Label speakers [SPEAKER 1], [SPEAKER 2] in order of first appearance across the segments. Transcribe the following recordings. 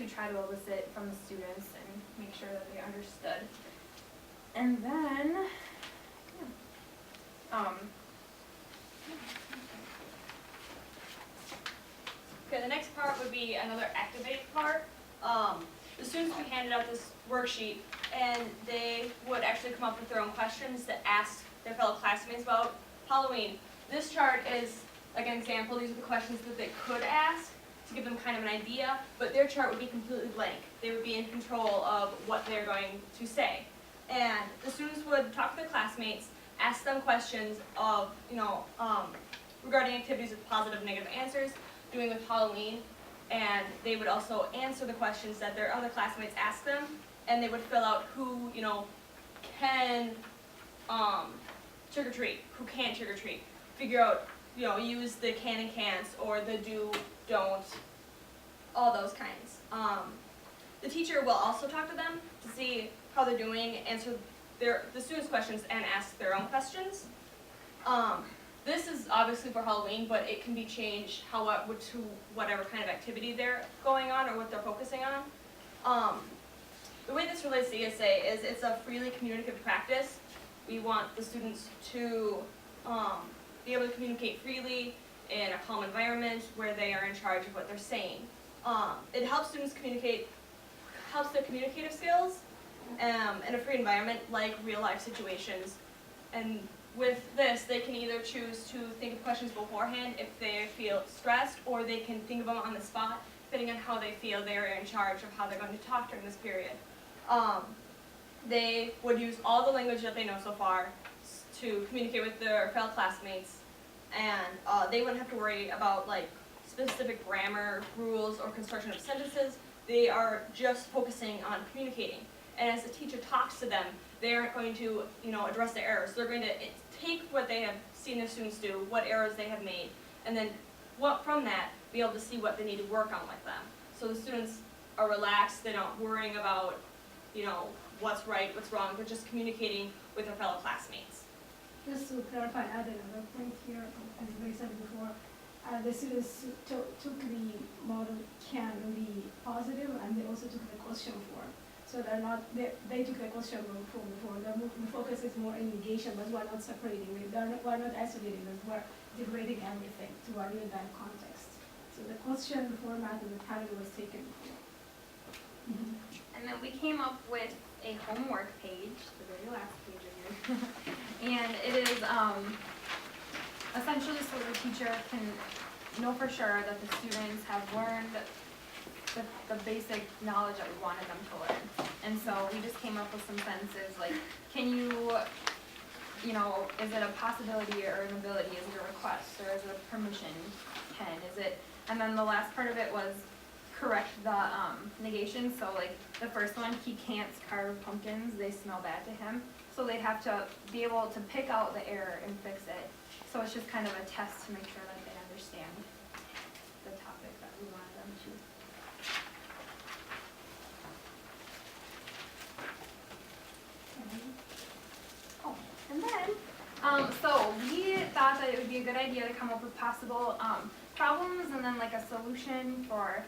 [SPEAKER 1] to try to elicit from the students and make sure that they understood. And then,
[SPEAKER 2] okay, the next part would be another activate part. The students would be handed out this worksheet, and they would actually come up with their own questions to ask their fellow classmates about Halloween. This chart is like an example. These are the questions that they could ask to give them kind of an idea, but their chart would be completely blank. They would be in control of what they're going to say. And the students would talk to their classmates, ask them questions of, regarding activities with positive and negative answers, doing with Halloween, and they would also answer the questions that their other classmates asked them, and they would fill out who, can trick-or-treat, who can't trick-or-treat. Figure out, use the can and can'ts, or the do, don't, all those kinds. The teacher will also talk to them to see how they're doing, answer the students' questions, and ask their own questions. This is obviously for Halloween, but it can be changed to whatever kind of activity they're going on or what they're focusing on. The way this relates to ESA is it's a freely communicative practice. We want the students to be able to communicate freely in a calm environment where they are in charge of what they're saying. It helps students helps their communicative skills in a free environment like real life situations. And with this, they can either choose to think of questions beforehand if they feel stressed, or they can think of them on the spot, depending on how they feel they're in charge of how they're going to talk during this period. They would use all the language that they know so far to communicate with their fellow classmates, and they wouldn't have to worry about specific grammar rules or construction of sentences. They are just focusing on communicating. And as the teacher talks to them, they aren't going to, address the errors. They're going to take what they have seen their students do, what errors they have made, and then from that, be able to see what they need to work on with them. So the students are relaxed. They're not worrying about, what's right, what's wrong. They're just communicating with their fellow classmates.
[SPEAKER 3] Just to clarify, add another point here, as they said before, the students took the model can be positive, and they also took the question form. So they took the question form before. The focus is more in negation, but we're not separating. We're not isolating them. We're integrating everything to our real-time context. So the question format and the title was taken before.
[SPEAKER 1] And then we came up with a homework page, the very last page of yours. And it is essentially so the teacher can know for sure that the students have learned the basic knowledge that we wanted them to learn. And so we just came up with some sentences like, can you, is it a possibility or an ability? Is it a request, or is it a permission? Can, is it? And then the last part of it was correct the negation. So the first one, he can't carve pumpkins, they smell bad to him. So they'd have to be able to pick out the error and fix it. So it's just kind of a test to make sure that they understand the topic that we wanted them to. Oh, and then, so we thought that it would be a good idea to come up with possible problems and then a solution for,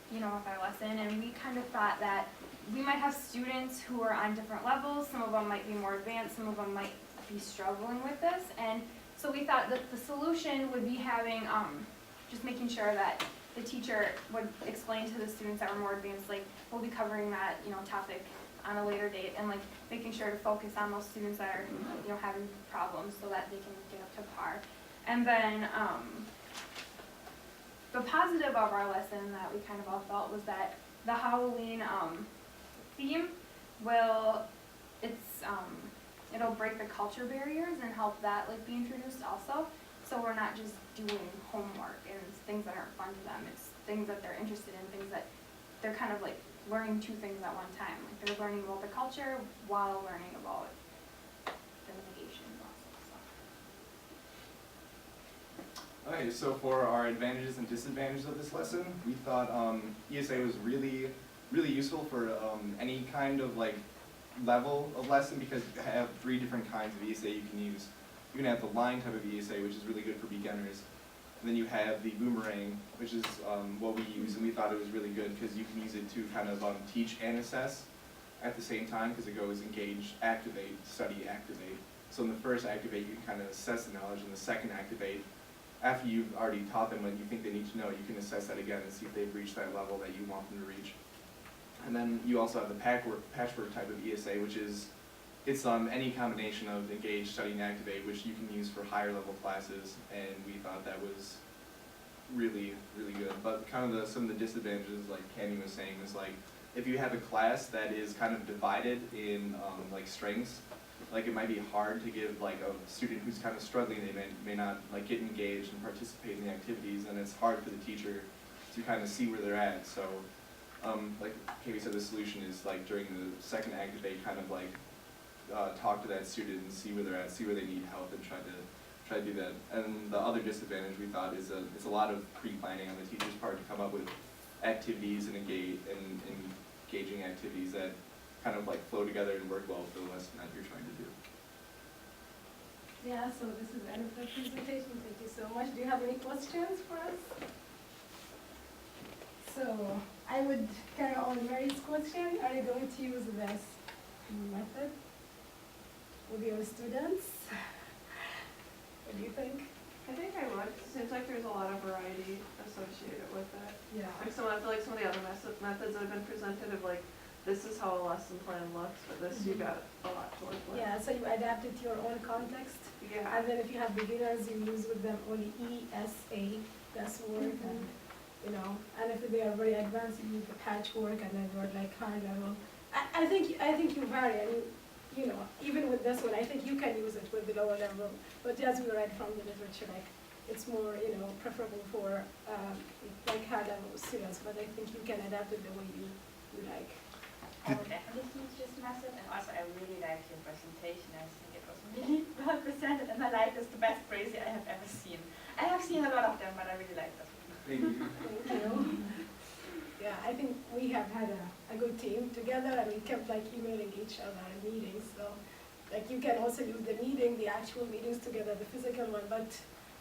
[SPEAKER 1] with our lesson. And we kind of thought that we might have students who are on different levels. Some of them might be more advanced, some of them might be struggling with this. And so we thought that the solution would be having, just making sure that the teacher would explain to the students that were more advanced, we'll be covering that, topic on a later date, and making sure to focus on those students that are, having problems so that they can get up to par. And then the positive of our lesson that we kind of all felt was that the Halloween theme it'll break the culture barriers and help that be introduced also. So we're not just doing homework and things that aren't fun to them. It's things that they're interested in, things that they're kind of learning two things at one time. They're learning about the culture while learning about the negations also.
[SPEAKER 4] Okay, so for our advantages and disadvantages of this lesson, we thought ESA was really useful for any kind of level of lesson, because you have 3 different kinds of ESA you can use. You can have the line type of ESA, which is really good for beginners. And And then you have the boomerang, which is what we use, and we thought it was really good because you can use it to kind of teach and assess at the same time, because it goes engage, activate, study, activate. So in the first activate, you can kind of assess the knowledge, and the second activate, after you've already taught them what you think they need to know, you can assess that again and see if they've reached that level that you want them to reach. And then you also have the patchwork type of ESA, which is, it's any combination of engage, study, and activate, which you can use for higher level classes, and we thought that was really, really good. But kind of some of the disadvantages, like Candy was saying, is like, if you have a class that is kind of divided in like strengths, like it might be hard to give like a student who's kind of struggling, they may not like get engaged and participate in the activities, and it's hard for the teacher to kind of see where they're at. So like Katie said, the solution is like during the second activate, kind of like talk to that student and see where they're at, see where they need help, and try to do that. And the other disadvantage we thought is it's a lot of pre-planning on the teacher's part to come up with activities and engaging activities that kind of like flow together and work well for the lesson that you're trying to do.
[SPEAKER 3] Yeah, so this is the end of the presentation. Thank you so much. Do you have any questions for us? So I would carry on Mary's question. Are you going to use this method with your students? What do you think?
[SPEAKER 5] I think I would. It seems like there's a lot of variety associated with it.
[SPEAKER 3] Yeah.
[SPEAKER 5] Like I feel like some of the other methods that have been presented of like, this is how a lesson plan looks, but this you got a lot to work with.
[SPEAKER 3] Yeah, so you adapt it to your own context.
[SPEAKER 5] Yeah.
[SPEAKER 3] And then if you have beginners, you use with them only ESA, that's work, and you know, and if they are very advanced, you use the patchwork, and then you're like high level. I think you vary. I mean, you know, even with this one, I think you can use it with the lower level. But as we read from the literature, like it's more, you know, preferable for like high level students. But I think you can adapt it the way you like.
[SPEAKER 6] I would definitely use this method, and also I really liked your presentation. I think it was really well presented, and I like it's the best crazy I have ever seen. I have seen a lot of them, but I really like that one.
[SPEAKER 4] Thank you.
[SPEAKER 3] Thank you. Yeah, I think we have had a good team together, and we kept like emailing each other in meetings. So, like you can also use the meeting, the actual meetings together, the physical one. But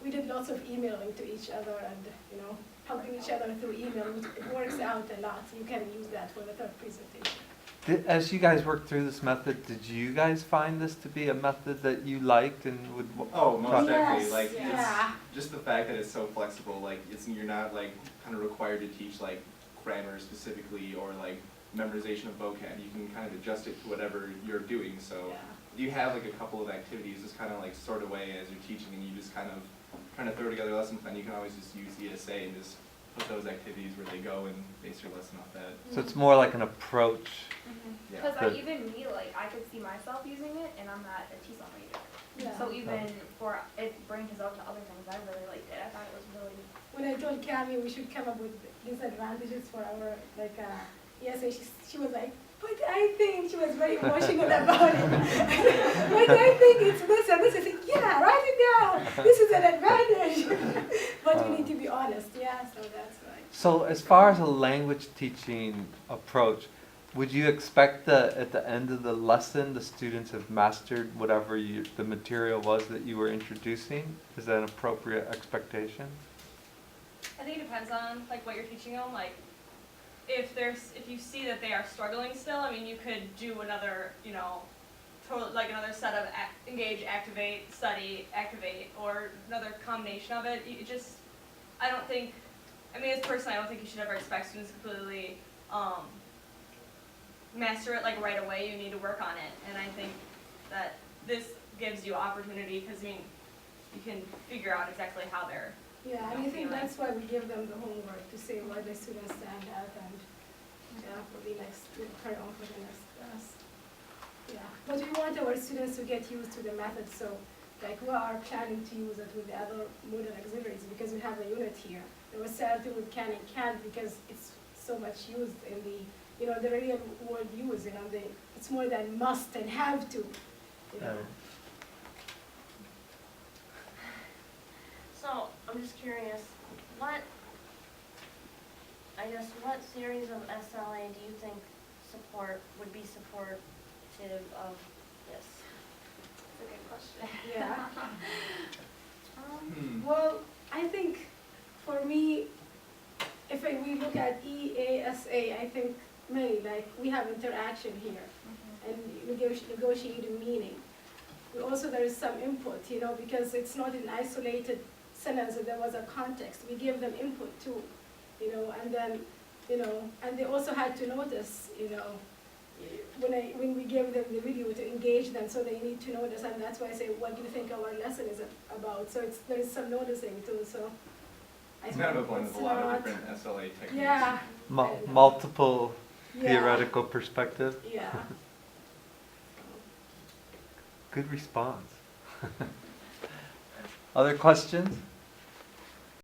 [SPEAKER 3] we did lots of emailing to each other, and you know, helping each other through email. It works out a lot. You can use that for the third presentation.
[SPEAKER 7] As you guys worked through this method, did you guys find this to be a method that you liked and would?
[SPEAKER 4] Oh, most definitely.
[SPEAKER 3] Yes,
[SPEAKER 4] Like
[SPEAKER 3] yeah.
[SPEAKER 4] it's just the fact that it's so flexible. Like you're not like kind of required to teach like grammar specifically or like memorization of vocab. You can kind of adjust it to whatever you're doing. So
[SPEAKER 3] Yeah.
[SPEAKER 4] you have like a couple of activities just kind of like sort away as you're teaching, and you just kind of trying to throw together a lesson plan. You can always just use ESA and just put those activities where they go and base your lesson off that.
[SPEAKER 7] So it's more like an approach.
[SPEAKER 4] Yeah.
[SPEAKER 1] Because
[SPEAKER 7] Good.
[SPEAKER 1] even me, like, I could see myself using it, and I'm not a TESOL major.
[SPEAKER 3] Yeah.
[SPEAKER 1] So even for it branches out to other things, I really liked it. I thought it was really.
[SPEAKER 3] When I told Cami we should come up with disadvantages for our like ESA, she was like, but I think she was very emotional about it. But I think it's this and this. I said, yeah, write it down. This is an advantage. But we need to be honest. Yeah, so that's right.
[SPEAKER 7] So as far as a language teaching approach, would you expect that at the end of the lesson the students have mastered whatever the material was that you were introducing? Is that an appropriate expectation?
[SPEAKER 2] I think it depends on like what you're teaching them. Like if you see that they are struggling still, I mean you could do another, you know, like another set of engage, activate, study, activate, or another combination of it. You just, I mean as personally I don't think you should ever expect students to completely master it like right away. You need to work on it, and I think that this gives you opportunity because I mean you can figure out exactly how they're.
[SPEAKER 3] Yeah, and I think that's why we give them the homework to say why the students stand out and for the next carry on for the next class. Yeah, but we want our students to get used to the method, so like we are planning to use it with the other modal auxiliaries because we have a unit here. It was started with can and can't because it's so much used in the, you know, the real world use, you know, it's more than must and have to, you know.
[SPEAKER 6] So I'm just curious, what series of SLA do you think would be supportive of this? That's a good question.
[SPEAKER 3] Yeah.
[SPEAKER 4] Hmm.
[SPEAKER 3] Well, I think For me, we look at EASA, I think mainly like we have interaction here and negotiating meaning. Also, there is some input, you know, because it's not an isolated sentence, there was a context. We give them input too, you know, and then, you know, and they also had to notice, you know, when we give them the video to engage them, so they need to notice, and that's why I say, what do you think our lesson is about? So there is some noticing too, so.
[SPEAKER 4] It's kind of a blend of a lot of different SLA techniques.
[SPEAKER 3] Yeah.
[SPEAKER 7] Multiple
[SPEAKER 3] Yeah.
[SPEAKER 7] theoretical perspective.
[SPEAKER 3] Yeah.
[SPEAKER 7] Good response. Other questions?